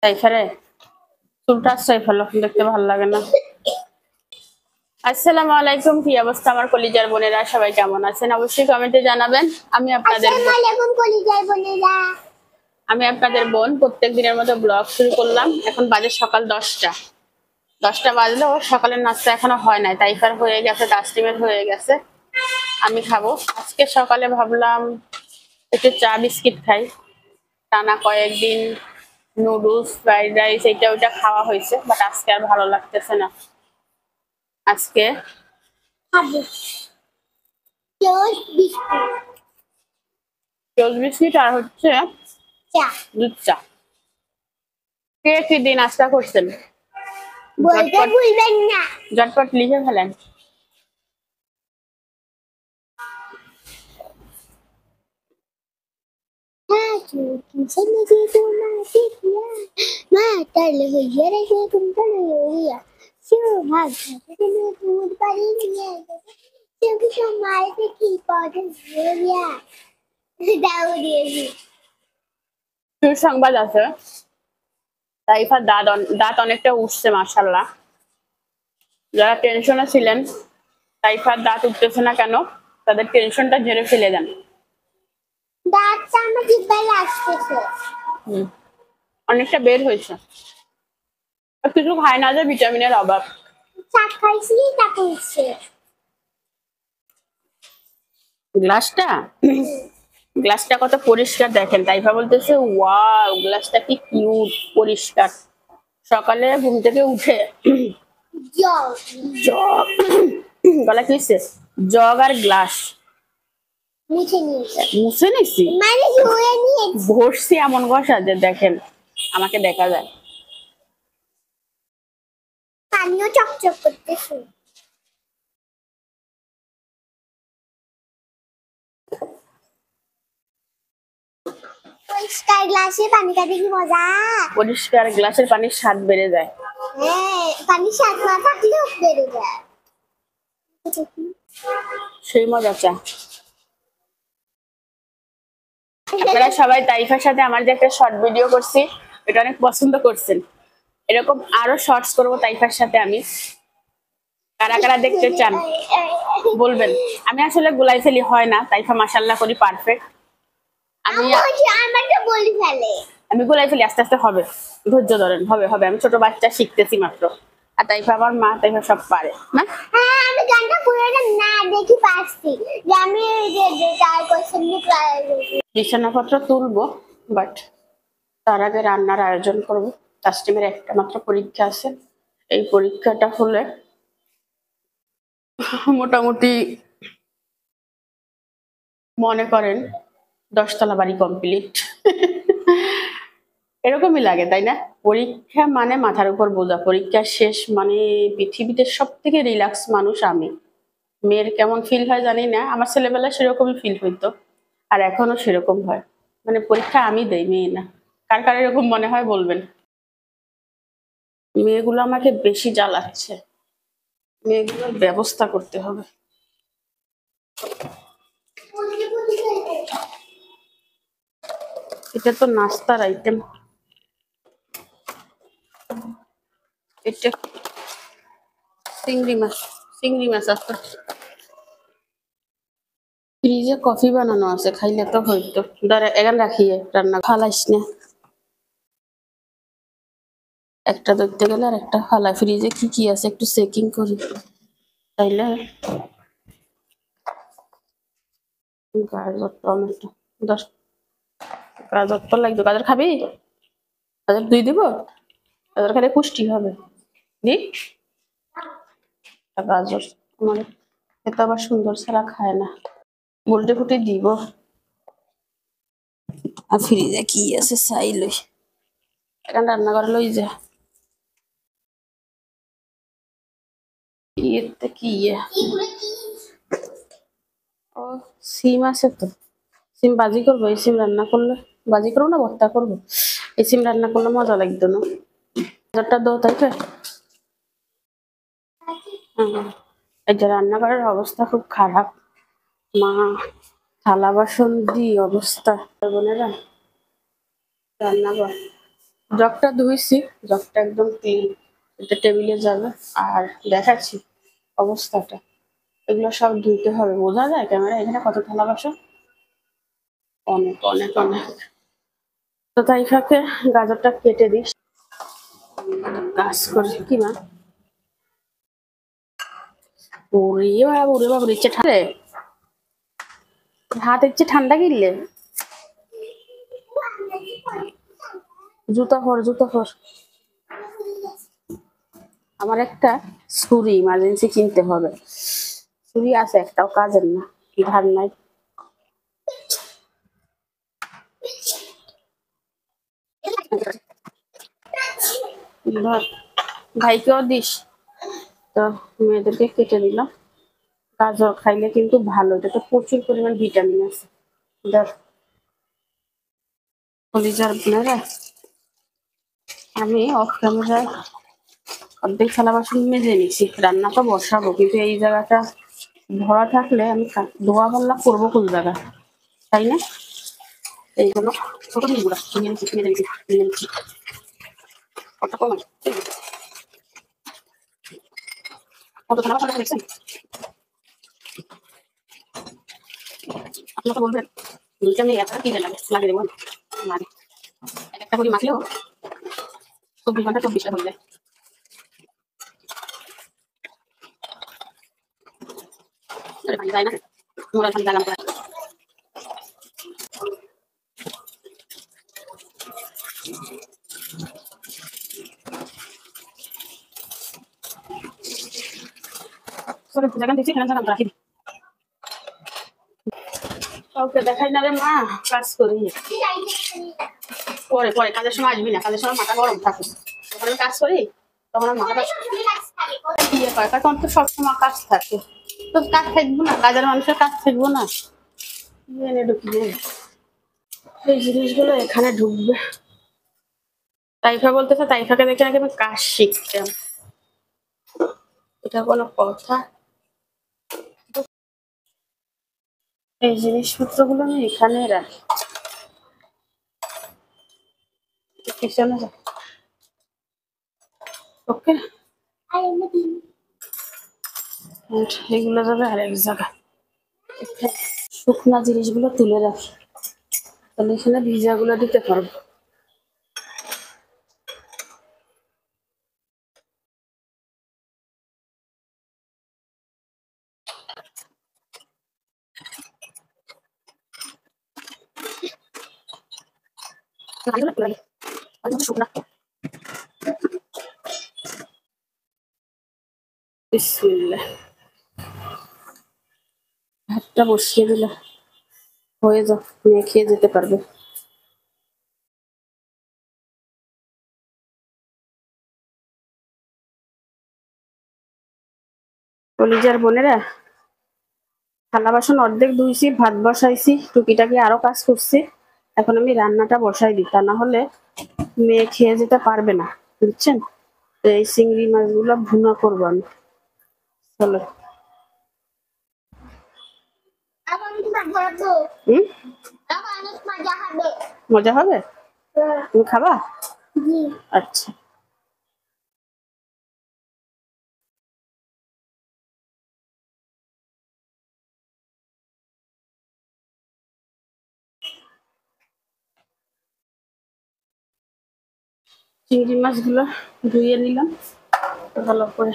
তাইফারে চুলটা আশ্রয় ফেলো, দেখতে ভালো লাগে না। আসসালামু আলাইকুম, কি অবস্থা আমার কলিজার বোনেরা? সবাই কেমন আছেন অবশ্যই কমেন্টে জানাবেন। আমি আপনাদের বোন প্রত্যেক দিনের মতো ব্লগ শুরু করলাম। এখন বাজে সকাল 10টা বাজলেও সকালের নাস্তা এখনো হয় নাই। তাইফার হয়ে গেছে, তাসলিমের হয়ে গেছে, আমি খাবো। আজকে সকালে ভাবলাম একটু চা বিস্কিট খাই। টানা কয়েকদিন নুডলস, ফ্রাইড রাইস, এটা ওইটা খাওয়া হয়েছে, বাট আজকে আর ভালো লাগতেছে না। আজকে টোস্ট বিস্কিট আর হচ্ছে দুধ চা। কে কি দিন নাস্তা করছেন? ঝটপট লিখে ফেলেন। সুসংবাদ আছে, তাইফার দাঁত অনেকটা উঠছে মাশাআল্লাহ। যারা টেনশনে ছিলেন তাইফার দাঁত উঠতেছে না কেন, তাদের টেনশনটা ঝেড়ে ফেলে দেন। অনেকটা বের হয়েছে। কিছু খায় না যে, ভিটামিনের অভাব। গ্লাসটা কত পরিষ্কার দেখেন। তাইফা বলতেছে ওয়াও, গ্লাসটা কি কিউট, পরিষ্কার। সকালে ঘুম থেকে উঠে জগ গলা কি হচ্ছে, জগ আর গ্লাস মুছে নিছি, ভরছি এমন ঘষা যে দেখেন আমাকে দেখা যায়। পানিও চকচক করতেছে। পরিষ্কার গ্লাসে পানি খাতে কি মজা। পরিষ্কার গ্লাসের পানির স্বাদ বেড়ে যায়। হ্যাঁ, পানির স্বাদ না থাকলেও বেড়ে যায়, সেই মজা চা। আপনারা সবাই তাইফার সাথে আমার যে একটা শর্ট ভিডিও করছি, এটা অনেক পছন্দ করছেন। এরকম আরো শর্টস করবো তাইফার সাথে আমি। কারা কারা দেখতে চান বলবেন। আমি আসলে গুলাই ফেলি হয় না, তাইফা মাশাআল্লাহ করি পারফেক্ট। আমি গুলাই ফেলি, আস্তে আস্তে হবে, ধৈর্য ধরেন, হবে হবে। আমি ছোট বাচ্চা, শিখতেছি মাত্র। আর তাইফা আমার মা, তাইফা সব পারে না। আমি গানটা পুরোটা না দেখি পারছি যে আমি বিছানাপত্র তুলবো, বাট তার আগে রান্নার আয়োজন করবো। তাসলিমের একটা মাত্র পরীক্ষা আছে, এই পরীক্ষাটা হলে মোটামুটি মনে করেন 10তলা বাড়ি কমপ্লিট। এরকমই লাগে তাই না? পরীক্ষা মানে মাথার উপর বোঝা, পরীক্ষা শেষ মানে পৃথিবীতে সব থেকে রিল্যাক্স মানুষ আমি। মেয়ের কেমন ফিল হয় জানি না, আমার ছেলেবেলা সেরকমই ফিল হইতো, আর এখনো সেরকম হয়। মানে পরীক্ষা আমি দেই, মেয়ে না। কার কার এরকম মনে হয় বলবেন। মেয়েগুলো আমাকে বেশি জ্বালাচ্ছে, মেয়েগুলোর ব্যবস্থা করতে হবে। এটা তো নাস্তার আইটেম, এটা চিংড়ি মাছ আছে। ফ্রিজে কফি বানানো আছে, খাইলে তো হইতো। ধরে এখানে রাখিয়ে রান্না ফালাইস না, একটা ধরতে গেলে আর একটা ফালা। ফ্রিজে কি কি আছে একটু চেকিং করি, তাইলে। গাজর, টমেটো 10, গাজর তো লাগবে। গাজর খাবি? গাজর দুই দিব, গাজর খেলে পুষ্টি হবে। দি গাজর, আমার খেতে আবার সুন্দর ছাড়া খায় না, উল্টে ফুটে দিব। আর ফ্রিজে কি আছে চাই লই, এখানে রান্না করে লই যা। ইয়েতে কি ও সিম আছে তো, সিম ভাজি করবো। এই সিম রান্না করলে, ভাজি করবো না ভর্তা করবো, এই সিম রান্না করলে মজা লাগতো না। গাজরটা দাও তাই তো। এই যে রান্নাঘরের অবস্থা খুব খারাপ, মা থালা বাসন দি অবস্থা। বোনেরা রান্নাঘর জগটা ধুইছি, জগটা একদম ক্লিন। এটা টেবিলে যাবে। আর দেখাচ্ছি অবস্থাটা, এগুলো সব ধুইতে হবে। বোঝা যায় ক্যামেরা এখানে কত থালা বাসন? অনেক অনেক অনেক। তো তাই ফাঁকে গাজরটা কেটে দিস। কাজ করে কি মা? ওরে বাবা, ওরে বাবা, ইচ্ছে ঠান্ডা, হাত ইচ্ছে ঠান্ডা কিনলে। জুতা পর, জুতা পর। আমার একটা ছুরি ইমার্জেন্সি কিনতে হবে। ছুরি আছে একটাও কাজের না, ধার নাই। ধর, ভাইকেও দিস। তো মেয়েদেরকে কেটে দিলাম। গাজর খাইলে কিন্তু ভালো, এটাতে প্রচুর পরিমাণ ভিটামিন আছে। ধর, কলিজার বোনেরা, আমি অফ ক্যামেরায় অর্ধেক থালা বাসন মেজে নিছি, রান্না তো বসাবো, কিন্তু এই জায়গাটা ভরা থাকলে আমি ধোয়া পাল্লা করবো কোন জায়গা, তাই না? এই জন্য ছোট জিনিসগুলা কিনে নিচ্ছি, কিনে নিচ্ছি, কিনে নিচ্ছি। কত কম কত থালা বাসন দেখছেন? আপনার তো বলবেন দুইটা মেয়ে এত কিনে লাগে, লাগে দেবো লাগে। একটা করে মাখলেও 24 ঘন্টা 24টা হয়ে যায়। পানি যায় না, মোড়াল পানি লাগানো করা। জায়গা দেখছি এখানে জায়গা রাখি, কাউকে দেখাই না রে মা, কাজ করি। পরে পরে কাজের সময় আসবি না, কাজের সময় মাথা গরম থাকে, যখন আমি কাজ করি তখন আমার মাথাটা ইয়ে হয়, কারণ তো সবসময় কাজ থাকে। তো কাজ থাকবো না, কাজের মানুষের কাজ থাকবো না, এনে ঢুকিয়ে এই জিনিসগুলো এখানে ঢুকবে। তাইফা বলতেছে তাইফাকে দেখে নাকি আমি কাজ শিখতাম, এটা কোনো কথা? এই জিনিসপত্রগুলো আমি এখানে রাখি, কিচেনে যা। ওকে, এগুলো যাবে আরেক জায়গা। শুকনা জিনিসগুলো তুলে রাখি, তাহলে এখানে ভিজাগুলো দিতে পারবো। শুকনা বিসমিল্লাহ, ভাতটা বসিয়ে দিলে হয়ে যাও, মেয়ে খেয়ে যেতে পারবে। কলিজার বোনেরা, থালা বাসন অর্ধেক ধুইছি, ভাত বসাইছি, টুকিটাকি আরো কাজ করছি। এখন আমি রান্নাটা বসাই দিই, তা না হলে মেয়ে খেয়ে যেতে পারবে না, বুঝছেন? তো এই চিংড়ি মাছগুলো ভুনা করবো আমি। চলো। মজা হবে? তুমি খাবা? আচ্ছা, চিংড়ি মাছগুলো ধুয়ে নিলাম ভালো করে।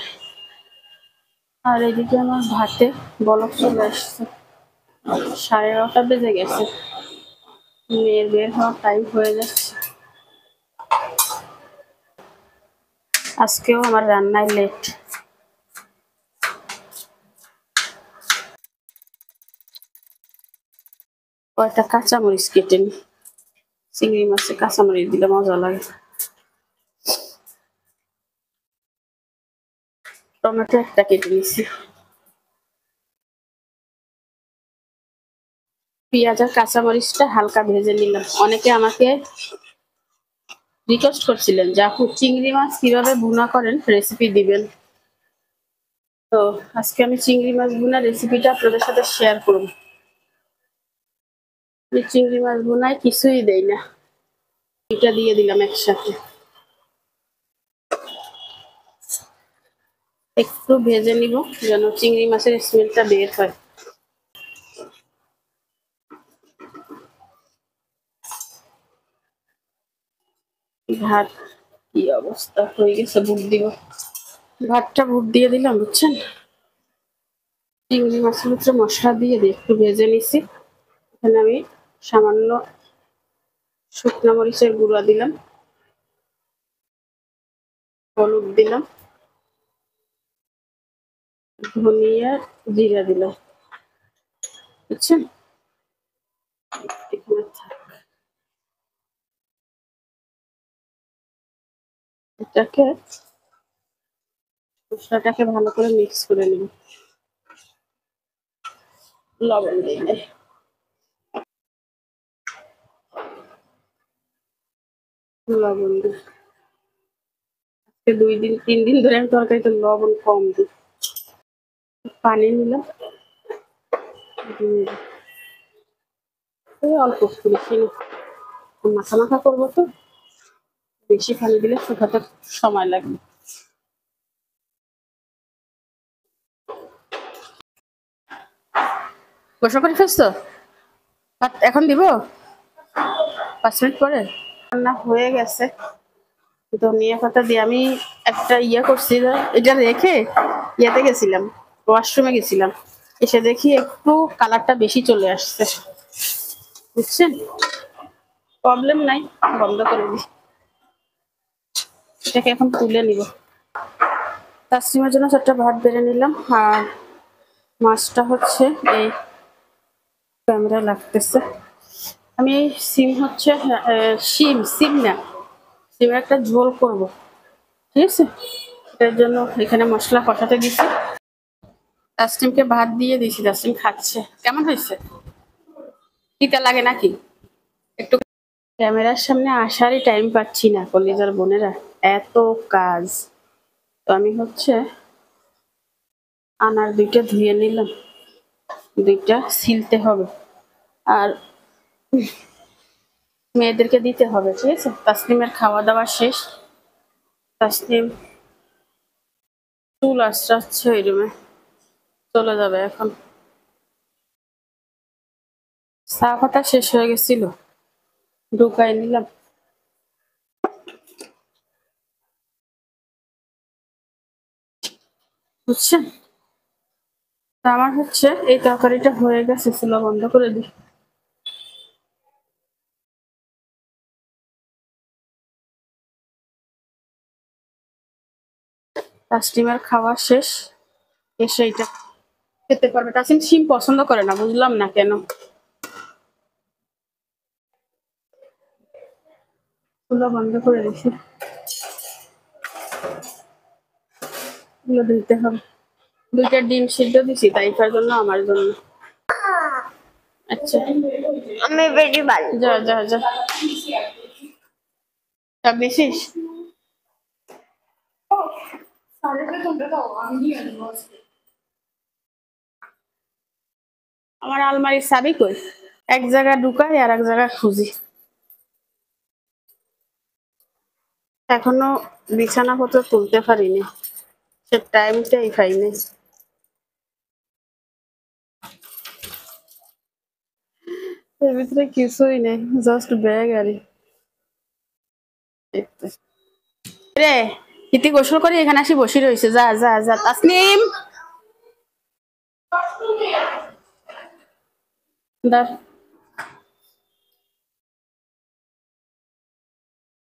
আর এদিকে আমার ভাতে বলক চলে আসছে, 11:30 বেজে গেছে, মেয়ের বের হওয়ার টাইম হয়ে যাচ্ছে। আজকেও আমার রান্নায় লেট। কয়েকটা কাঁচামরিচ কেটে নি, চিংড়ি মাছে কাঁচামরিচ দিলে মজা লাগে। টমেটো একটা কেটে নিছি। পেঁয়াজ আর কাঁচামরিচটা হালকা ভেজে নিলাম। অনেকে আমাকে রিকোয়েস্ট করছিলেন যে আপু চিংড়ি মাছ কিভাবে ভুনা করেন, রেসিপি দিবেন। তো আজকে আমি চিংড়ি মাছ ভুনা রেসিপিটা আপনাদের সাথে শেয়ার করব। চিংড়ি মাছ ভুনায় কিছুই দেই না, এটা দিয়ে দিলাম একসাথে, একটু ভেজে নিব যেন চিংড়ি মাছের স্মেলটা বের হয়। ভাত কি অবস্থা হয়ে গেছে, ভুট দিব। ভাতটা ভুট দিয়ে দিলাম বুঝছেন। চিংড়ি মাছের ভিতরে মশলা দিয়ে একটু ভেজে নিছি। এখানে আমি সামান্য শুকনো মরিচের গুঁড়া দিলাম, হলুদ দিলাম, ধনিয়া জিরা দিলাম বুঝছেন। এখানে এটাকে মশলাটাকে ভালো করে মিক্স করে নিব। লবণ দিয়ে নেই, লবণ দিই। 2-3 দিন ধরে আমি তরকারিতে লবণ কম দিই। পানি নিলাম, অল্প একটু, বেশি না। মাখা মাখা করবো তো, বেশি পানি দিলে শুকাতে সময় লাগবে। গোসল করে ফেলছো? এখন দিব 5 মিনিট পরে। রান্না হয়ে গেছে। ধনিয়া পাতা দিয়ে আমি একটা করছি, এটা রেখে ইয়েতে গেছিলাম, ওয়াশরুমে গেছিলাম, এসে দেখি একটু কালারটা বেশি চলে আসছে বুঝছেন। প্রবলেম নাই, বন্ধ করে দিই। এটাকে এখন তুলে নিব। তাসলিমের জন্য 4টা ভাত বেড়ে নিলাম। আর মাছটা হচ্ছে এই ক্যামেরায় লাগতেছে। আমি সিম হচ্ছে সিম না, সিমের একটা ঝোল করব, ঠিক আছে। এটার জন্য এখানে মশলা কষাতে দিচ্ছি। তাসলিমকে ভাত দিয়ে দিয়েছি, তাসলিম খাচ্ছে। কেমন হয়েছে? তিতা লাগে নাকি একটু? ক্যামেরার সামনে আসারই টাইম পাচ্ছি না কলিজার বোনেরা, এত কাজ। তো আমি হচ্ছে আনার 2টা ধুয়ে নিলাম, 2টা ছিলতে হবে আর মেয়েদেরকে দিতে হবে, ঠিক আছে। তাসলিমের খাওয়া দাওয়া শেষ। তাসলিম চুল আশ্রাচ্ছে ওই রুমে, চলে যাবে এখন। চা পাতা শেষ হয়ে গেছিল, ঢুকাই নিলাম বুঝছেন। আমার হচ্ছে এই তরকারিটা হয়ে গেছে, চুলা বন্ধ করে দিই। তাসলিমের খাওয়া শেষ, এসে এটা খেতে পারবে। তাসলিম শিম পছন্দ করে না, বুঝলাম না কেন। চুলা বন্ধ করে দিছি, এগুলো ধুইতে হবে। 2টা ডিম সিদ্ধ দিছি, তাইফার জন্য আমার জন্য। আচ্ছা আমি বেশি ভালো, যা যা যা, সব নিছিস? আমার আলমারির চাবি কই? এক জায়গা ঢুকাই আর এক জায়গা খুঁজি। এখনো বিছানাপত্র তুলতে পারিনি, সে টাইমটাই পাইনি। এর ভিতরে কিছুই নেই, জাস্ট ব্যাগ আরই। রে ইতি গোসল করে এখানে আসি বসে রয়েছে, যা যা যা। তাসনিম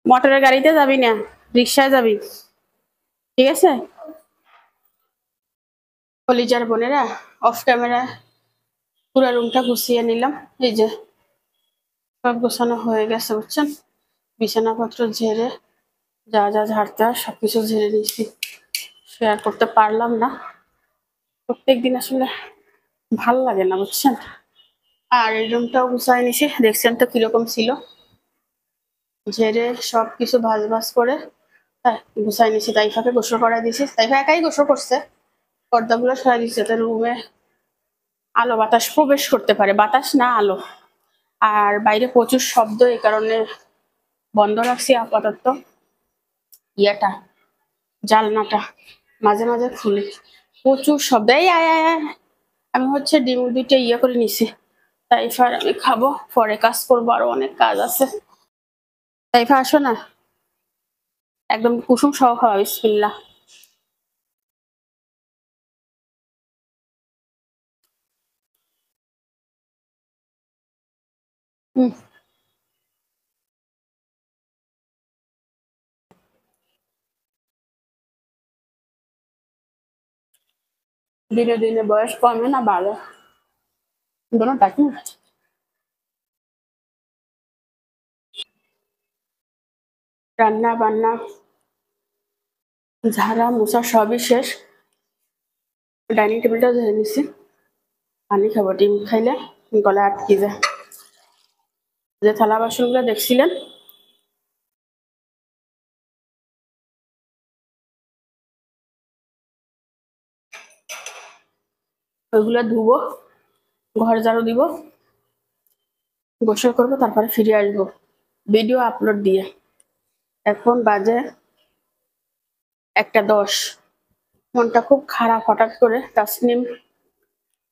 মোটরের গাড়িতে যাবি না, রিক্সায় যাবি, ঠিক আছে। কলিজার বোনেরা, অফ ক্যামেরা পুরো রুমটা গুছিয়ে নিলাম। এই যে সব গোছানো হয়ে গেছে বুঝছেন। বিছানাপত্র ঝেড়ে, যা যা ঝাড়তে হয় সবকিছু ঝেড়ে নিয়েছি। শেয়ার করতে পারলাম না, প্রত্যেকদিন আসলে ভাল লাগে না বুঝছেন। আর এই রুমটাও গুছাই নিছি, দেখছেন তো কিরকম ছিল। ঝেড়ে সবকিছু ভাজ ভাজ করে গুছাই নিছি। তাইফাকে গোসল করাই দিয়েছি, তাইফা একাই গোসল করছে। পর্দাগুলো সরাই দিচ্ছে যাতে রুমে আলো বাতাস প্রবেশ করতে পারে, বাতাস না আলো। আর বাইরে প্রচুর শব্দ, এই কারণে বন্ধ রাখছি আপাতত। ইয়েটা জালনাটা মাঝে মাঝে খুলি, প্রচুর শব্দ। এই আয় আয় আয়। আমি হচ্ছে ডিম দুইটা করে নিছি। তাইফার আমি খাবো, পরে কাজ করবো, আরো অনেক কাজ আছে। তাইফা আসো না, একদম কুসুম সহ খাওয়া। বিসমিল্লাহ। হুম, দিনে দিনে বয়স কমে না বাড়ে? দোনোটা কি? রান্না বান্না ঝাড়া মোছা সবই শেষ। ডাইনিং টেবিলটা ধরে নিছি, পানি খাবো। ডিম খাইলে গলা আটকে যায়। যে থালা বাসন গুলো দেখছিলেন, ওইগুলো ধুবো, ঘর ঝাড়ু দিব, গোসল করবো, তারপরে ফিরে আসবো ভিডিও আপলোড দিয়ে। এখন বাজে 1:10। মনটা খুব খারাপ। হঠাৎ করে তাসনিম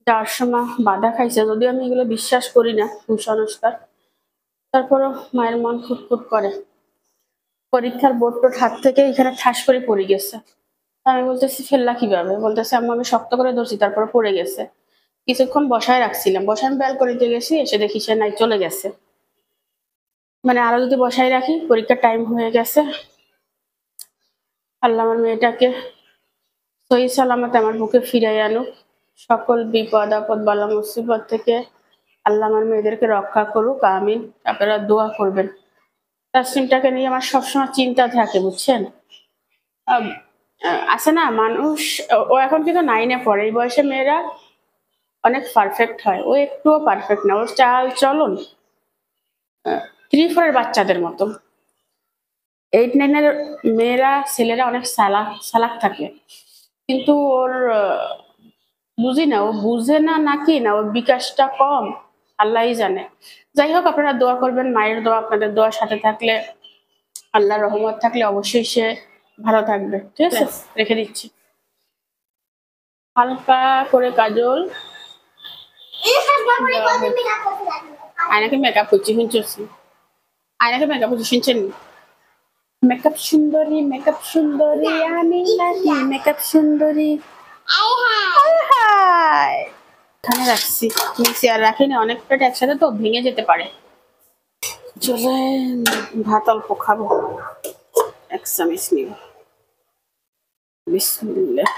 যাওয়ার সময় বাধা খাইছে, যদিও আমি এগুলো বিশ্বাস করি না কুসংস্কার, তারপরও মায়ের মন খুঁতখুত করে। পরীক্ষার বোর্ড টোট হাত থেকে এখানে ঠাস করে পড়ে গেছে। আমি বলতেছি ফেললা কিভাবে, বলতেছে আম্মা আমি শক্ত করে ধরছি, তারপরে পড়ে গেছে। কিছুক্ষণ বসায় রাখছিলাম, বসায় আমি ব্যালকনিতে গেছি, এসে দেখি সে নাই, চলে গেছে। মানে আরো যদি বসায় রাখি, পরীক্ষার টাইম হয়ে গেছে। আল্লাহ আমার মেয়েটাকে সহি সালামত আমার বুকে ফিরাই আনুক, সকল বিপদ আপদ বালা মুসিবত থেকে আল্লাহ আমার মেয়েদেরকে রক্ষা করুক, আমিন। আপনারা দোয়া করবেন। তাসনিমটাকে নিয়ে আমার সবসময় চিন্তা থাকে, বুঝছেন। আম, আছে না মানুষ, ও এখন কিন্তু 9-এ পড়ে। এই বয়সে মেয়েরা অনেক পারফেক্ট হয়, ও একটুও পারফেক্ট না। ওর চাল চলন 3-4 বাচ্চাদের মতো। 8-9-এর মেয়েরা ছেলেরা অনেক সালাক সালাক থাকে, কিন্তু ওর বুঝি না, ও বুঝে না নাকি না ওর বিকাশটা কম, আল্লাহই জানে। যাই হোক, আপনারা দোয়া করবেন, মায়ের দোয়া আপনাদের দোয়ার সাথে থাকলে, আল্লাহর রহমত থাকলে অবশ্যই সে ভালো থাকবে। ঠিক আছে, রেখে দিচ্ছি। হালকা করে কাজল আয়নাকে মেকআপ করছি, শুনছি আয়নাকে মেকআপ করছি, শুনছেন? মেকআপ সুন্দরী, মেকআপ সুন্দরী, আমি নাকি মেকআপ সুন্দরী। হাই এখানে রাখছি, নিচে আর রাখিনি, অনেকটা একসাথে তো ভেঙে যেতে পারে। চলে, ভাত অল্প খাবো, 1 চামচ নিব। বিসমিল্লাহ।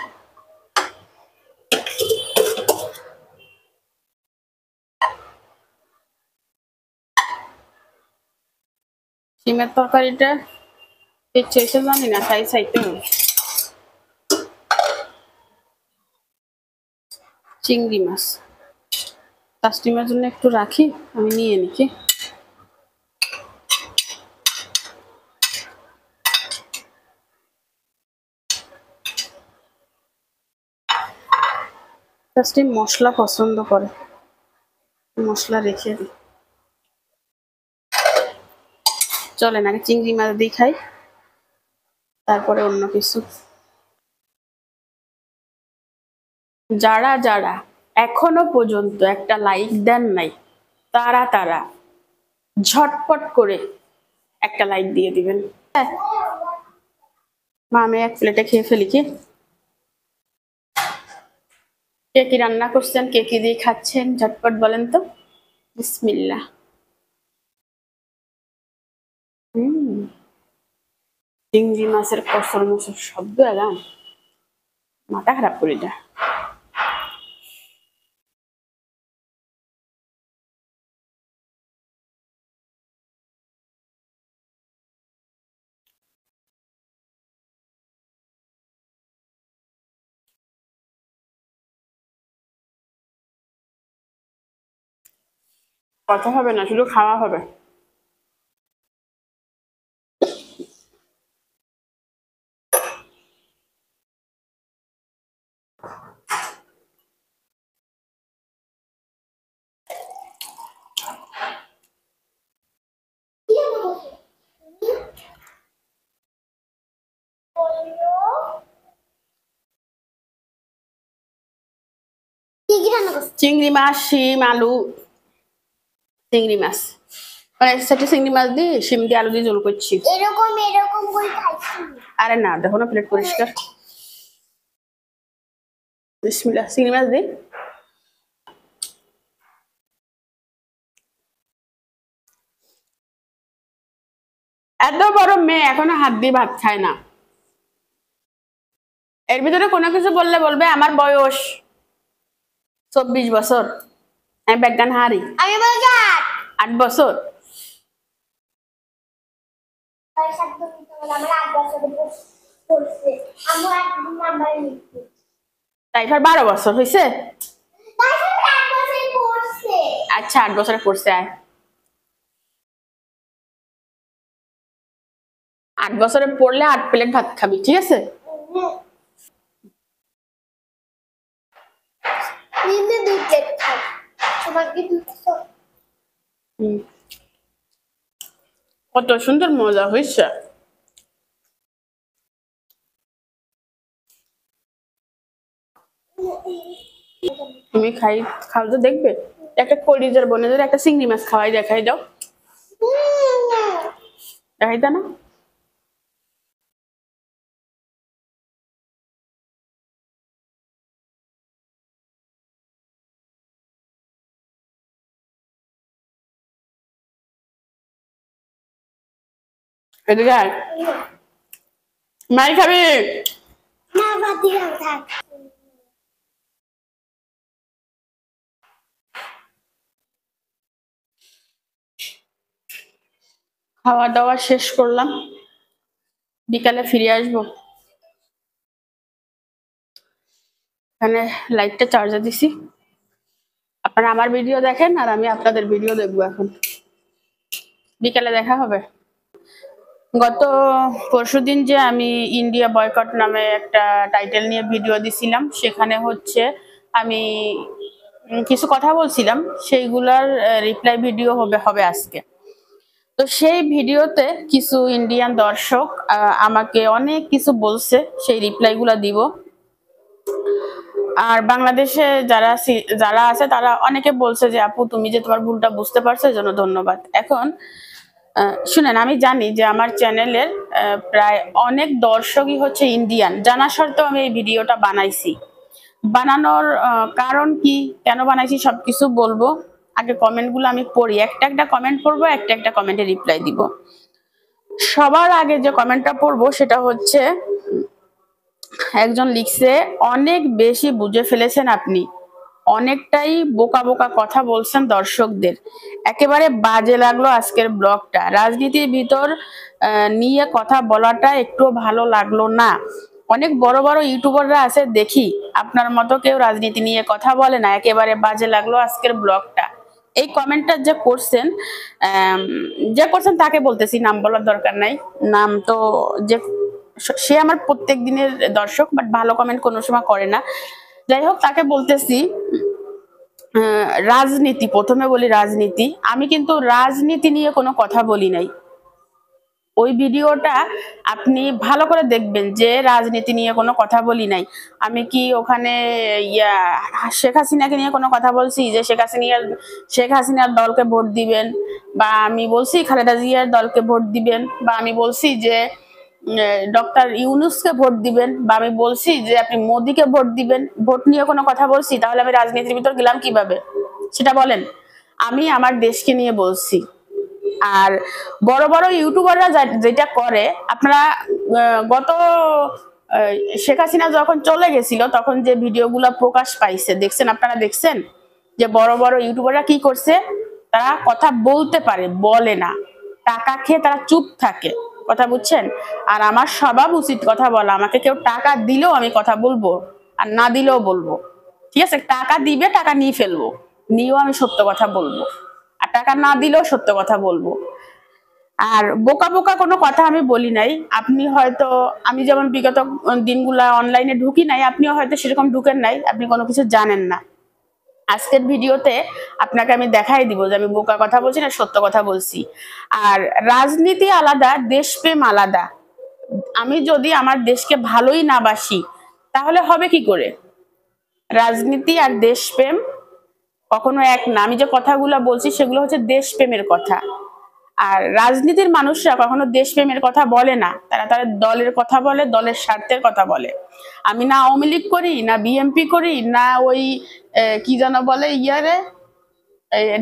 ডিমের তরকারিটা চেয়েছে জানি না, তাই চাইতে হবে। চিংড়ি মাছ তাসলিমার জন্য একটু রাখি, আমি নিয়ে নিচ্ছি। তাসলিম মশলা পছন্দ করে, মশলা রেখে দিই। চলেন আগে চিংড়ি মাছ দিয়ে খাই, তারপরে অন্য কিছু। যারা যারা এখনো পর্যন্ত একটা লাইক দেন নাই, তারা তারা ঝটপট করে একটা লাইক দিয়ে দিবেন। মা আমি 1 প্লেটে খেয়ে ফেলি কি? কে কি রান্না করছেন, কে কি দিয়ে খাচ্ছেন, ঝটপট বলেন তো। বিসমিল্লাহ। চিংড়ি মাছের কসর মসর শব্দ এলাম, মাথা খারাপ করে দেয়। কথা হবে না, শুধু খাওয়া হবে। চিংড়ি মাছ, শিম, আলু, চিংড়ি মাছ মানে একসাথে চিংড়ি মাছ দিয়ে শিম দিয়ে আলু দিয়ে ঝোল করছি। এরকম করে খাইছি। আরে না, দেখো না প্লেট পরিষ্কার। বিসমিল্লাহ, চিংড়ি মাছ দিই। এত বড় মেয়ে এখনো হাত দিয়ে ভাত খায় না। এর ভিতরে কোনো কিছু বললে বলবে আমার বয়স 24 বছর, আমি বিজ্ঞান হারি। আমি বলছি 8 বছর। তাইফার 12 বছর হয়েছে। আচ্ছা 8 বছরে পড়ছে। 8 বছরে পড়লে 8 প্লেট ভাত খাবি, ঠিক আছে? কত সুন্দর মজা হয়েছে। তুমি খাও তো দেখবে। একটা কলিজার বোনের একটা চিংড়ি মাছ খাওয়াই দেখাই দাও। দেখাইতা না? এদিকে আয়। মাই খাবি? না বাদ দিলাম, থাক। খাওয়া দাওয়া শেষ করলাম, বিকালে ফিরে আসবো। এখানে লাইটটা চার্জে দিছি। আপনারা আমার ভিডিও দেখেন আর আমি আপনাদের ভিডিও দেখবো। এখন বিকালে দেখা হবে। গত পরশুদিন যে আমি ইন্ডিয়া বয়কট নামে একটা টাইটেল নিয়ে ভিডিও দিছিলাম, সেখানে হচ্ছে আমি কিছু কথা বলছিলাম, সেইগুলার রিপ্লাই ভিডিও হবে আজকে। তো সেই ভিডিওতে কিছু ইন্ডিয়ান দর্শক আমাকে অনেক কিছু বলছে, সেই রিপ্লাইগুলা দিব। আর বাংলাদেশে যারা আছে তারা অনেকে বলছে যে আপু তুমি যে তোমার ভুলটা বুঝতে পারছো এর জন্য ধন্যবাদ। এখন শুনেন, আমি জানি যে আমার চ্যানেলের প্রায় অনেক দর্শকই হচ্ছে ইন্ডিয়ান, জানা সত্ত্বেও আমি এই ভিডিওটা বানাইছি। বানানোর কারণ কি, কেন বানাইছি সবকিছু বলবো। আগে কমেন্টগুলো আমি পড়ি, একটা কমেন্ট পড়বো, একটা কমেন্টে রিপ্লাই দিব। সবার আগে যে কমেন্টটা পড়বো সেটা হচ্ছে, একজন লিখছে অনেক বেশি বুঝে ফেলেছেন আপনি, অনেকটাই বোকা বোকা কথা বলছেন দর্শকদের, একেবারে বাজে লাগলো আজকের ব্লগটা, রাজনীতির ভিতর নিয়ে কথা বলাটা একটু ভালো লাগলো না। অনেক বড় বড় ইউটিউবাররা আছে দেখি, আপনার মতো কেউ রাজনীতি নিয়ে কথা বলে না, একেবারে বাজে লাগলো আজকের ব্লগটা। এই কমেন্টটা যে করছেন তাকে বলতেছি, নাম বলার দরকার নাই। নাম তো যে সে আমার প্রত্যেক দিনের দর্শক, বাট ভালো কমেন্ট কোনো সময় করে না। যাই হোক, তাকে বলতেছি রাজনীতি, প্রথমে বলি রাজনীতি, আমি কিন্তু রাজনীতি নিয়ে কোনো কথা বলি নাই। ওই ভিডিওটা আপনি ভালো করে দেখবেন যে রাজনীতি নিয়ে কোনো কথা বলি নাই। আমি কি ওখানে শেখ হাসিনাকে নিয়ে কোনো কথা বলছি যে শেখ হাসিনার দলকে ভোট দিবেন, বা আমি বলছি খালেদা জিয়ার দলকে ভোট দিবেন, বা আমি বলছি যে ডক্টর ইউনূসকে ভোট দিবেন, বা আমি বলছি যে আপনি মোদিকে ভোট দিবেন? ভোট নিয়ে কোনো কথা বলছি? তাহলে আমি রাজনীতির ভিতর গেলাম কিভাবে সেটা বলেন। আমি আমার দেশকে নিয়ে বলছি। আর বড় বড় ইউটিউবাররা যেটা করে, আপনারা গত শেখ হাসিনা যখন চলে গেছিল তখন যে ভিডিওগুলো প্রকাশ পাইছে দেখছেন, আপনারা দেখছেন যে বড় বড় ইউটিউবাররা কি করছে, তারা কথা বলতে পারে, বলে না, টাকা খেয়ে তারা চুপ থাকে, কথা বুঝছেন? আর আমার স্বভাব উচিত কথা বলা, আমাকে কেউ টাকা দিলেও আমি কথা বলবো, আর না দিলেও বলবো, ঠিক আছে? টাকা দিবে, টাকা নিয়ে ফেলবো, নিয়েও আমি সত্য কথা বলবো, আর টাকা না দিলেও সত্য কথা বলবো। আর বোকা বোকা কোনো কথা আমি বলি নাই। আপনি হয়তো, আমি যেমন বিগত দিনগুলা অনলাইনে ঢুকি নাই, আপনিও হয়তো সেরকম ঢুকেন নাই, আপনি কোনো কিছু জানেন না। আজকের ভিডিওতে আপনাকে আমি দেখাই দিব যে আমি বোকা কথা বলছি না সত্য কথা বলছি। আর রাজনীতি আলাদা, দেশপ্রেম আলাদা। আমি যদি আমার দেশকে ভালোই না বাসি তাহলে হবে কি করে? রাজনীতি আর দেশপ্রেম কখনো এক না। আমি যে কথাগুলো বলছি সেগুলো হচ্ছে দেশপ্রেমের কথা। আর রাজনীতির মানুষরা কখনো দেশপ্রেমের কথা বলে না, তারা তাদের দলের কথা বলে, দলের স্বার্থের কথা বলে। আমি না আওয়ামী লীগ করি, না বিএনপি করি, না ওই কি যেন বলে ইয়ারে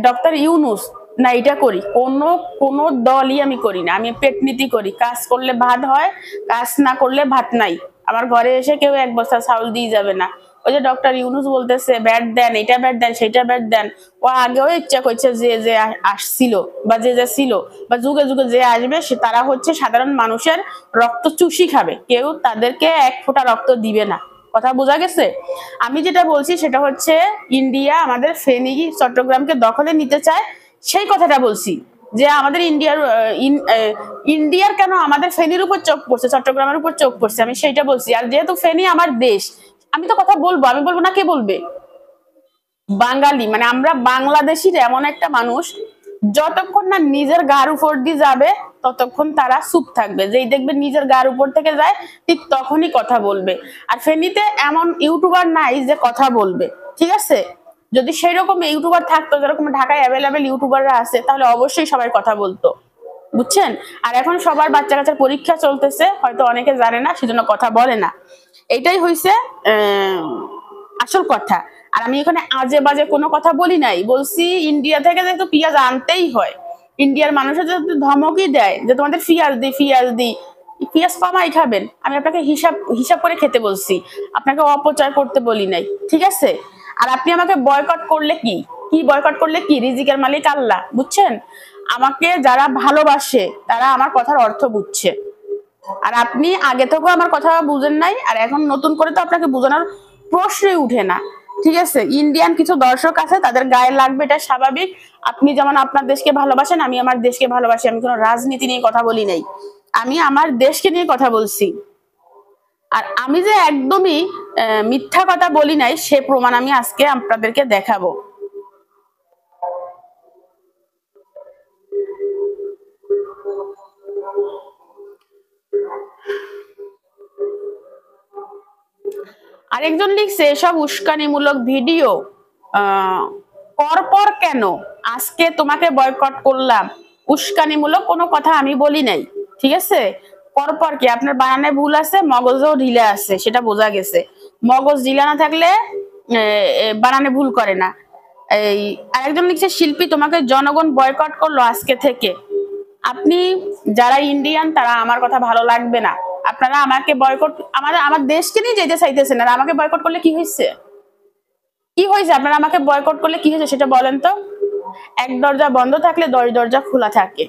ডক্টর ইউনুস, না এটা করি। কোনো কোনো দলই আমি করি না। আমি পেটনীতি করি, কাজ করলে ভাত হয়, কাজ না করলে ভাত নাই। আমার ঘরে এসে কেউ এক বস্তা চাউল দিয়ে যাবে না। ওই যে ডক্টর ইউনুস বলতেছে ব্যাট দেন, এটা ব্যাট দেন, সেটা ব্যাট দেন, ও আগেও ইচ্ছা করছে যে যে আসছিল বা যে যে ছিল বা যুগে যুগে যে আসবে সে তারা হচ্ছে সাধারণ মানুষের রক্ত চুষি খাবে, কেউ তাদেরকে এক ফোঁটা রক্ত দিবে না। কথা বোঝা গেছে? আমি যেটা বলছি সেটা হচ্ছে ইন্ডিয়া আমাদের ফেনী চট্টগ্রামকে দখলে নিতে চায়, সেই কথাটা বলছি। যে আমাদের ইন্ডিয়ার কেন আমাদের ফেনীর উপর চোখ পড়ছে, চট্টগ্রামের উপর চোখ পড়ছে, আমি সেইটা বলছি। আর যেহেতু ফেনী আমার দেশ, আমি তো কথা বলবো, আমি বলবো না কে বলবে? বাঙালি মানে আমরা বাংলাদেশির এমন একটা মানুষ, যতক্ষণ না নিজের গার উপর দিয়ে যাবে ততক্ষণ তারা চুপ থাকবে, যেই দেখবে নিজের গার উপর থেকে যায় ঠিক তখনই কথা বলবে। আর ফেনীতে এমন ইউটিউবার নাই যে কথা বলবে, ঠিক আছে? যদি সেই রকম ইউটিউবার থাকতো যেরকম ঢাকায় অ্যাভেলেবেল ইউটিউবাররা আছে, তাহলে অবশ্যই সবাই কথা বলতো, বুঝছেন? আর এখন সবার বাচ্চা কাচ্চার পরীক্ষা চলতেছে, হয়তো অনেকে জানে না, সেজন্য কথা বলে না। এটাই হইছে আসল কথা। আর আমি এখানে আজে বাজে কোনো কথা বলি নাই, বলছি ইন্ডিয়া থেকে যেহেতু পেঁয়াজ আনতেই হয়, ইন্ডিয়ার মানুষের যেহেতু ধমকই দেয় যে তোমাদের পেঁয়াজ দি পেঁয়াজ কমাই খাবেন, আমি আপনাকে হিসাব হিসাব করে খেতে বলছি, আপনাকে অপচয় করতে বলি নাই, ঠিক আছে? আর আপনি আমাকে বয়কট করলে কি কি বয়কট করলে কি, রিজিকের মালিক আল্লাহ, বুঝছেন? আমাকে যারা ভালোবাসে তারা আমার কথার অর্থ বুঝছে। আর আপনি আগে থেকেও আমার কথা বুঝেন নাই, আর এখন নতুন করে তো আপনাকে বোঝানোর প্রশ্নই উঠে না, ঠিক আছে? ইন্ডিয়ান কিছু দর্শক আছে, তাদের গায়ে লাগবে, এটা স্বাভাবিক। আপনি যেমন আপনার দেশকে ভালোবাসেন, আমি আমার দেশকে ভালোবাসি। আমি কোনো রাজনীতি নিয়ে কথা বলি নাই, আমি আমার দেশকে নিয়ে কথা বলছি। আর আমি যে একদমই মিথ্যা কথা বলি নাই, সে প্রমাণ আমি আজকে আপনাদেরকে দেখাবো। আরেকজন লিখছে এসব উস্কানিমূলক ভিডিও পরপর কেন, আজকে তোমাকে বয়কট করলাম, উস্কানিমূলক কোনো কথা আমি বলি নাই, ঠিক আছে? পরপর কি আপনার বানানে ভুল আছে, মগজও ঢিলা আছে, সেটা বোঝা গেছে। মগজ ঢিলা না থাকলে বানানে ভুল করে না। এই আরেকজন লিখছে শিল্পী তোমাকে জনগণ বয়কট করলো আজকে থেকে। আপনি যারা ইন্ডিয়ান তারা আমার কথা ভালো লাগবে না, আপনারা আমাকে বয়কট, আমার দেশকে নিয়ে যেতে চাইতেছেন, আর আমাকে বয়কট করলে কি হয়েছে? কি হয়েছে? আপনারা আমাকে বয়কট করলে কি হয়েছে সেটা বলেন তো। এক দরজা বন্ধ থাকলে 10 দরজা খোলা থাকে।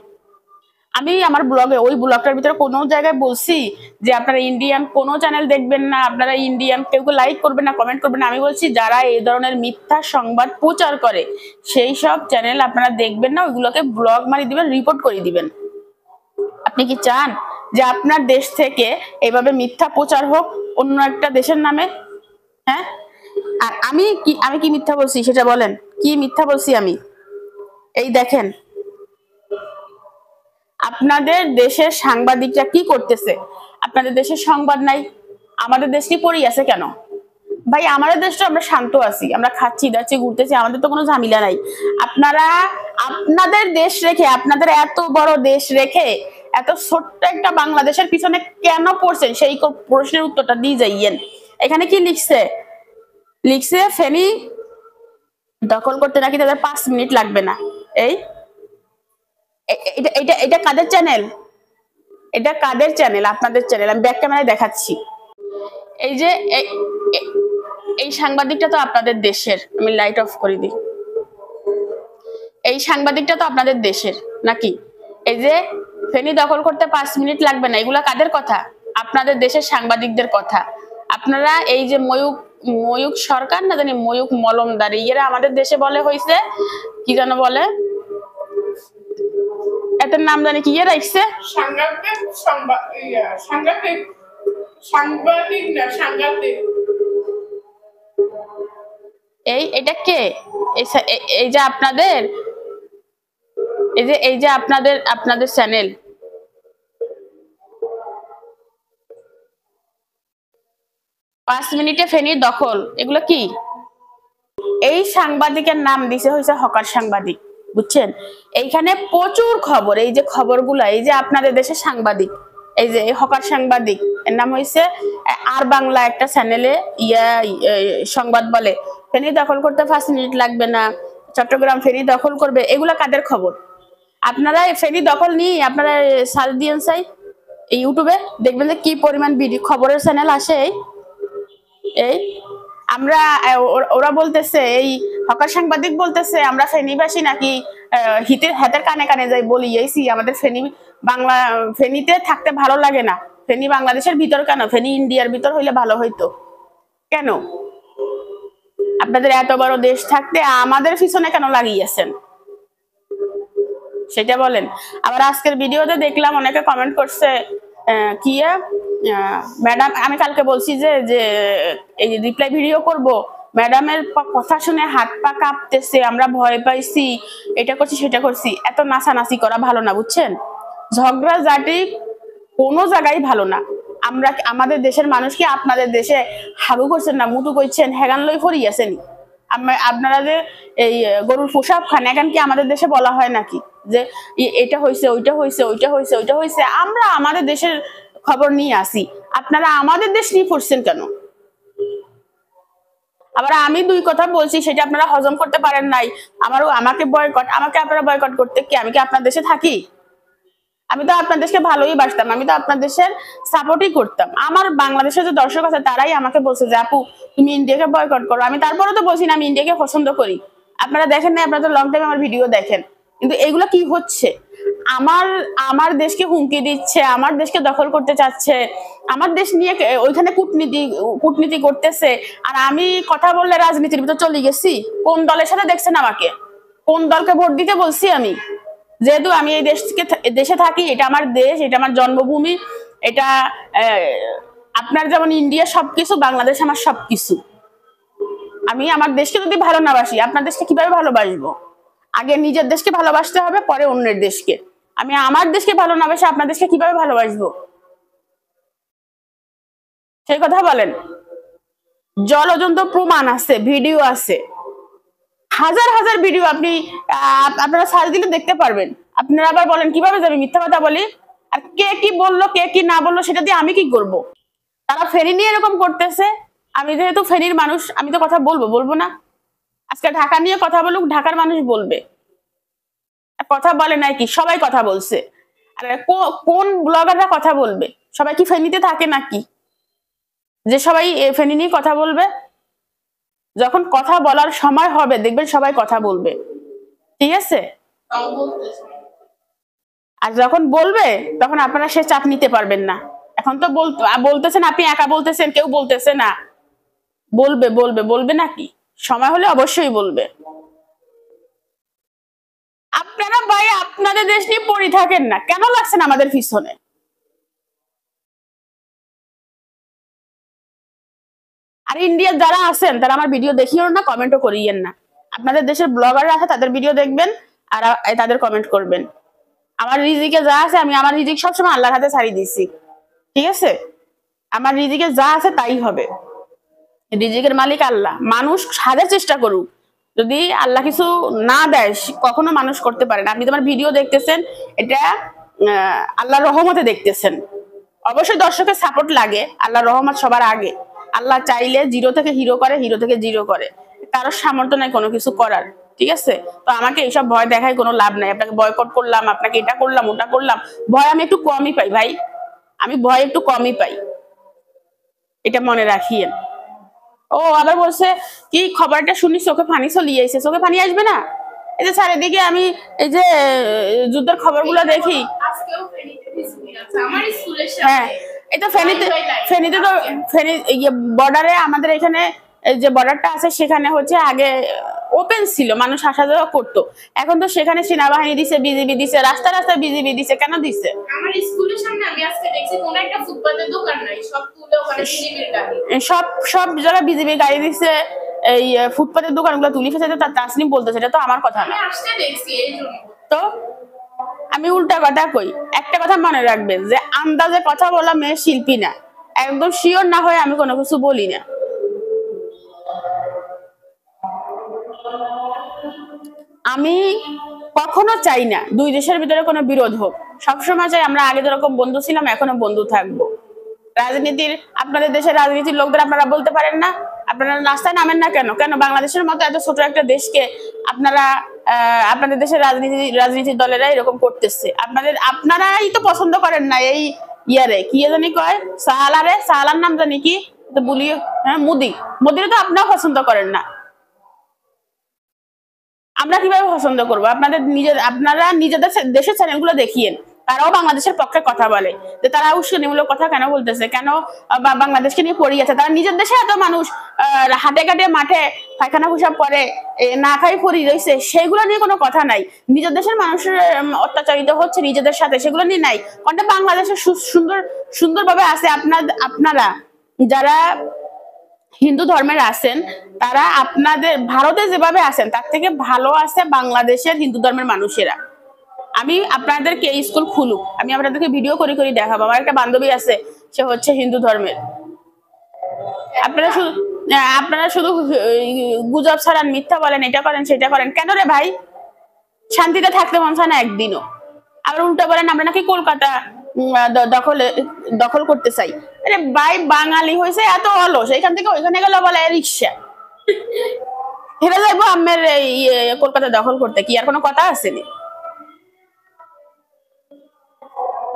আমি আমার ব্লগে, ওই ব্লগটার ভিতরে কোনো জায়গায় বলছি যে আপনারা ইন্ডিয়ান কোনো চ্যানেল দেখবেন না, আপনারা ইন্ডিয়ান কেউ লাইক করবেন না, কমেন্ট করবেন না। আমি বলছি যারা এই ধরনের মিথ্যা সংবাদ প্রচার করে সেই সব চ্যানেল আপনারা দেখবেন না, ওইগুলোকে ব্লগ মারি দিবেন, রিপোর্ট করে দিবেন। আপনি কি চান যে আপনার দেশ থেকে এইভাবে মিথ্যা প্রচার হোক অন্য একটা দেশের নামে? হ্যাঁ? আর আমি কি মিথ্যা বলছি সেটা বলেন, কি মিথ্যা বলছি আমি? এই দেখেন আপনাদের দেশের সাংবাদিকরা কি করতেছে। আপনাদের দেশের সংবাদ নাই, আমাদের দেশ কি পড়েই আছে কেন? ভাই আমাদের দেশটা আমরা শান্ত আছি, আমরা খাচ্ছি দাচ্ছি ঘুরতেছি, আমাদের তো কোনো ঝামেলা নাই। আপনারা আপনাদের দেশ রেখে, আপনাদের এত বড় দেশ রেখে এত ছোট্ট একটা বাংলাদেশের পিছনে কেন পড়ছেন, সেই প্রশ্নের উত্তরটা দিয়ে যাইয়েন। এখানে কি লিখছে? লিখছে ফেনী দখল করতে নাকি তাদের 5 মিনিট লাগবে না। এই এটা এটা এটা কাদের চ্যানেল? এটা কাদের চ্যানেল? আপনাদের চ্যানেল। আমি ব্যাক ক্যামেরায় দেখাচ্ছি। এই যে এই সাংবাদিকটা তো আপনাদের দেশের, আমি লাইট অফ করে দিই। এই সাংবাদিকটা তো আপনাদের দেশের নাকি? এই যে ফেনী দখল করতে 5 মিনিট লাগবে না, এগুলা কাদের কথা? আপনাদের দেশের সাংবাদিকদের কথা। আপনারা এই যে ময়ূক সরকার না জানি ময়ূক মলমদারি, এরা আমাদের দেশে বলে হইছে কি যেন বলে, এটার নাম জানি কি রাখছে, সাংবাদিক না সাংবাদিক। এটা কে? এই যে আপনাদের এই যে আপনাদের চ্যানেল, 5 মিনিটে ফেনীর দখল, এগুলো কি? এই সাংবাদিকের নাম দিছে হয়েছে হকার সাংবাদিক, বুঝছেন? এইখানে প্রচুর খবর, এই যে খবরগুলা, এই যে আপনাদের দেশে সাংবাদিক, এই যে হকার সাংবাদিক এর নাম হয়েছে আর বাংলা একটা চ্যানেলে সংবাদ বলে ফেনী দখল করতে 5 মিনিট লাগবে না, চট্টগ্রাম ফেনী দখল করবে। এগুলা কাদের খবর? আপনারা ফেনী দখল নিয়ে আপনারা সার্চ দিয়েন চাই ইউটিউবে, দেখবেন যে কি পরিমাণ ভিডিও খবরের চ্যানেল আসে। এই আমরা ওরা বলতেছে, এই হকার সাংবাদিক বলতেছে আমরা ফেনীবাসী নাকি হাতের কানে কানে যাই বলিয়েছি আমাদের ফেনী বাংলা ফেনীতে থাকতে ভালো লাগে না। ফেনী বাংলাদেশের ভিতর কেন, ফেনী ইন্ডিয়ার ভিতর হইলে ভালো হইতো কেন? আপনাদের এত বড় দেশ থাকতে আমাদের পিছনে কেন লাগিয়েছেন সেটা বলেন। আবার আজকের ভিডিওতে দেখলাম অনেকে কমেন্ট করছে কি ম্যাডাম, আমি কালকে বলছি যে এই রিপ্লাই ভিডিও করব, ম্যাডামের কথা শুনে হাত পা কাঁপতেছে, আমরা ভয় পাইছি, এটা করছি সেটা করছি। এত নাচানাচি করা ভালো না, বুঝছেন? ঝগড়া জাটি কোনো জায়গায় ভালো না। আমরা আমাদের দেশের মানুষ কি আপনাদের দেশে হাগু করছেন না মুটু করছেন হেগান লই ফরিয়েছেন? আপনারা যে এই গরুর পোশাক খান, এখন কি আমাদের দেশে বলা হয় নাকি যে এটা হয়েছে ওইটা হয়েছে ওইটা হয়েছে ওইটা হয়েছে? আমরা আমাদের দেশের খবর নিয়ে আসি, আপনারা আমাদের দেশ নিয়ে পড়ছেন কেন? আবার আমি দুই কথা বলছি সেটা আপনারা হজম করতে পারেন নাই, আমাকে বয়কট, আমাকে আপনারা বয়কট করতে কি? আমি কি আপনার দেশে থাকি? আমি তো আপনার দেশকে ভালোই বাসতাম, আমি তো আপনার দেশের সাপোর্টই করতাম। আমার বাংলাদেশের যে দর্শক আছে তারাই আমাকে বলছে যে আপু তুমি ইন্ডিয়াকে বয়কট করো। আমি তারপরেও তো বলছি না আমি ইন্ডিয়াকে পছন্দ করি। আপনারা দেখেন না, আপনারা তো লং টাইম আমার ভিডিও দেখেন, কিন্তু এগুলো কি হচ্ছে? আমার দেশকে হুমকি দিচ্ছে, আমার দেশকে দখল করতে চাচ্ছে, আমার দেশ নিয়ে ওইখানে কূটনীতি করতেছে। আর আমি কথা বললে রাজনীতির ভিতর চলে গেছি। কোন দলের সাথে দেখছেন আমাকে? কোন দলকে ভোট দিতে বলছি আমি? যেহেতু আমি এই দেশে থাকি, এটা আমার দেশ, এটা আমার জন্মভূমি, এটা আপনার যেমন ইন্ডিয়া সবকিছু, বাংলাদেশ আমার সবকিছু। আমি আমার দেশকে যদি ভালো না বাসি আপনার দেশকে কিভাবে ভালোবাসবো? আগে নিজের দেশকে ভালোবাসতে হবে, পরে অন্যের দেশকে। আমি আমার দেশকে ভালো না বাসি আপনার দেশকে কিভাবে ভালোবাসবো? সেই কথা বলেন। জলজন্ত প্রমাণ আছে, ভিডিও আছে, হাজার হাজার ভিডিও আপনারা সার্চ দিলে দেখতে পারবেন। আপনারা আবার বলেন কিভাবে যাবে মিথ্যা কথা বলি? আর কে কি বললো কে কি না বললো সেটা দিয়ে আমি কি করব? তারা ফেনী নিয়ে এরকম করতেছে, আমি যেহেতু ফেনীর মানুষ আমি তো কথা বলবো না? আজকে ঢাকা নিয়ে কথা বলুক, ঢাকার মানুষ বলবে। কথা বলে নাই কি? সবাই কথা বলছে। আর কোন ব্লগাররা কথা বলবে? সবাই কি ফেনীতে থাকে নাকি যে সবাই ফেনী নিয়ে কথা বলবে? যখন কথা বলার সময় হবে দেখবেন সবাই কথা বলবে, ঠিক আছে? আর যখন বলবে তখন আপনারা সে চাপ নিতে পারবেন না। এখন তো বলতেছেন, আপনি একা বলতেছেন, কেউ বলতেছে না। বলবে নাকি? সময় হলে অবশ্যই বলবে। আপনারা ভাই আপনাদের দেশ নিয়ে পড়ে থাকেন না, কেন লাগছেন আমাদের পিছনে? আর ইন্ডিয়ার যারা আছেন তারা আমার ভিডিও দেখিও না, কমেন্টও করিয়েন না। আপনাদের দেশের ব্লগাররা আছে তাদের ভিডিও দেখবেন আর তাদের কমেন্ট করবেন। আমার রিজিকে যা আছে আমি আমার রিজিক সবসময় আল্লাহর হাতে ছাড়িয়ে দিচ্ছি, ঠিক আছে? আমার রিজিকে যা আছে তাই হবে। রিজিকের মালিক আল্লাহ। মানুষ হাজার চেষ্টা করুক, যদি আল্লাহ কিছু না দেয় কখনো মানুষ করতে পারে না। আপনি তোমার ভিডিও দেখতেছেন, এটা আল্লাহর রহমতে দেখতেছেন। অবশ্যই দর্শকের সাপোর্ট লাগে, আল্লাহর রহমত সবার আগে। আল্লাহ চাইলে জিরো থেকে হিরো করে, হিরো থেকে জিরো করে। কারোর সামর্থ্য নাই কোনো কিছু করার, ঠিক আছে? তো আমাকে এইসব ভয় দেখায় কোনো লাভ নাই। আপনাকে বয়কট করলাম, আপনাকে এটা করলাম ওটা করলাম, ভয় আমি একটু কমই পাই ভাই, আমি ভয় একটু কমই পাই, এটা মনে রাখিয়েন। ও আবার বলছে কি খবরটা শুনি চোখে পানি চলিয়ে এসে, চোখে পানি আসবে না? এই যে চারিদিকে আমি এই যে যুদ্ধের খবরগুলো দেখি। হ্যাঁ, এটা ফেনীতে তো বর্ডারে আমাদের এখানে যে বর্ডারটা আছে সেখানে হচ্ছে আগে ওপেন ছিল, মানুষ আসা যাওয়া করতো। এখন তো সেখানে সেনাবাহিনী দিছে, বিজিবি দিছে, রাস্তা রাস্তা বিজিবি দিছে। কেন দিছে? আমার স্কুলের সামনে আমি আজকে দেখছি কোন একটা ফুটপাতের দোকান নাই, সব তুলে ওখানে বিজিবির গাড়ি, সব জায়গায় বিজিবি গাড়ি দিছে। এই ফুটপাতের দোকানগুলো তুলি ফেসে তাসনিম বলতেছে, এটা তো আমার কথা না। আমি আসতে দেখছি এই জন্য। তো আমি উল্টা কথা কই। একটা কথা মনে রাখবেন যে আন্দাজে কথা বলা মেয়ে শিল্পী না। একদম শিওর না হয়ে আমি কোনো কিছু বলি না। আমি কখনো চাই না দুই দেশের ভিতরে কোনো বিরোধ হোক, সবসময় চাই আমরা আগে যেরকম বন্ধু ছিলাম এখনো বন্ধু থাকবো। রাজনীতির, আপনাদের দেশের রাজনীতির লোকদের আপনারা বলতে পারেন না, আপনারা রাস্তায় নামেন না কেন? কেন বাংলাদেশের মতো এত ছোট একটা দেশকে আপনারা আপনাদের দেশের রাজনীতির দলেরা এরকম করতেছে। আপনারাই তো পছন্দ করেন না এই ইয়ারে, কি জানি কয়, সাহালার নাম জানি কি, তো বলি, হ্যাঁ মোদিরে তো আপনারা পছন্দ করেন না। আমরা কিভাবে পছন্দ করবো? আপনারা নিজেদের দেশের চ্যানেলগুলো দেখিয়েন, তারাও বাংলাদেশের পক্ষে কথা বলে, যে তারা উস্কানিমূলক কথা কেন বলতেছে, কেন বাংলাদেশকে নিয়ে পড়ে গেছে। তারা নিজের দেশে এত মানুষ হাটে ঘাটে মাঠে পায়খানা পেশাব করে না খাই পড়ে রয়েছে, সেগুলো নিয়ে কোনো কথা নাই। নিজের দেশের মানুষের অত্যাচারিত হচ্ছে নিজেদের সাথে, সেগুলো নিয়ে নাই। কারণ বাংলাদেশে সুন্দরভাবে আছে। আপনারা যারা হিন্দু ধর্মের আছেন, তারা আপনাদের ভারতে যেভাবে আছেন তার থেকে ভালো আছে বাংলাদেশের হিন্দু ধর্মের মানুষেরা। আমি আপনাদেরকে স্কুল খুলুক, আমি আপনাদেরকে ভিডিও করে করে দেখাবো। আমার একটা বান্ধবী আছে, সে হচ্ছে হিন্দু ধর্মের। আপনারা শুধু গুজব ছাড়ান, মিথ্যা বলেন, এটা করেন সেটা করেন। কেন রে ভাই? শান্তিতে থাকতে মন চায় না একদিনও। আবার উল্টা বলেন আমরা নাকি কলকাতা দখল করতে চাই। আরে ভাই, বাঙালি হয়েছে এত অলস, এখান থেকে ওইখানে গেল বলে রিক্সা হেরে যাইবো আমের কলকাতা দখল করতে, কি আর কোনো কথা আছে?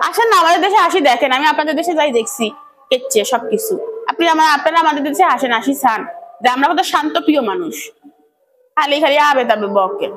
আসেন না আমাদের দেশে, আসি দেখেন। আমি আপনাদের দেশে যাই দেখছি কেচ্ছে সবকিছু। আপনারা আমাদের দেশে আসেন, আসি চান যে আমরা কত শান্ত প্রিয় মানুষ, খালি খালি আবে তবে বকে।